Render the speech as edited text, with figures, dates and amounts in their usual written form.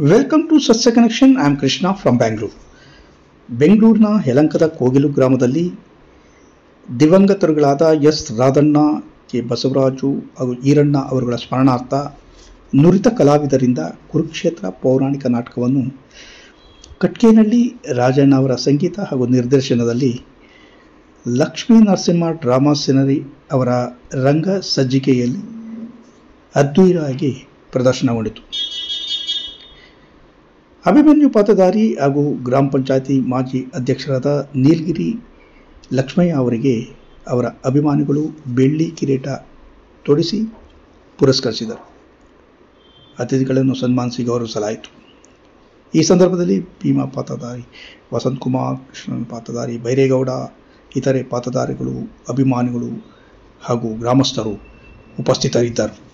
Welcome to ಸಸ್ಯ connection. I am Krishna from Bangalore. ಬೆಂಗಳೂರಿನ ಯಲಂಕದ ಕೋಗಿಲು ಗ್ರಾಮದಲ್ಲಿ ದಿವಂಗತರುಗಳಾದ ಎಸ್ ರಾಧಣ್ಣ, ಕೆ ಬಸವರಾಜು ಹಾಗೂ ಈರಣ್ಣ ಅವರುಗಳ ಸ್ಮರಣಾರ್ಥ ನುರಿತ ಕಲಾವಿದರಿಂದ ಕುರುಕ್ಷೇತ್ರ ಪೌರಾಣಿಕ ನಾಟಕವನ್ನು ಕಟ್ಕೇನಹಳ್ಳಿ ರಾಜಣ್ಣ ಅವರ ಸಂಗೀತ ಹಾಗೂ ನಿರ್ದೇಶನದಲ್ಲಿ ಲಕ್ಷ್ಮೀ ನರಸಿಂಹ ಡ್ರಾಮಾ ಸಿನರಿ ಅವರ ರಂಗ ಸಜ್ಜಿಕೆಯಲ್ಲಿ ಅದ್ದೂರಿಯಾಗಿ ಪ್ರದರ್ಶನಗೊಂಡಿತು. ಅಭಿಮನ್ಯು ಪಾತದಾರಿ ಹಾಗೂ ಗ್ರಾಮ ಪಂಚಾಯತಿ ಮಾಜಿ ಅಧ್ಯಕ್ಷರಾದ ನೀಲಗಿರಿ ಲಕ್ಷ್ಮಯ್ಯ ಅವರಿಗೆ ಅವರ ಅಭಿಮಾನಿಗಳು ಬೆಳ್ಳಿ ಕಿರೀಟ ತೊಡಿಸಿ ಪುರಸ್ಕರಿಸಿದರು. ಅತಿಥಿಗಳನ್ನು ಸನ್ಮಾನಿಸಿ ಗೌರವಿಸಲಾಯಿತು. ಈ ಸಂದರ್ಭದಲ್ಲಿ ಭೀಮಾ ಪಾತದಾರಿ, ವಸಂತ್ ಕುಮಾರ್, ಕೃಷ್ಣನ್ ಪಾತದಾರಿ, ಬೈರೇಗೌಡ, ಇತರೆ ಪಾತದಾರಿಗಳು, ಅಭಿಮಾನಿಗಳು ಹಾಗೂ ಗ್ರಾಮಸ್ಥರು ಉಪಸ್ಥಿತರಿದ್ದರು.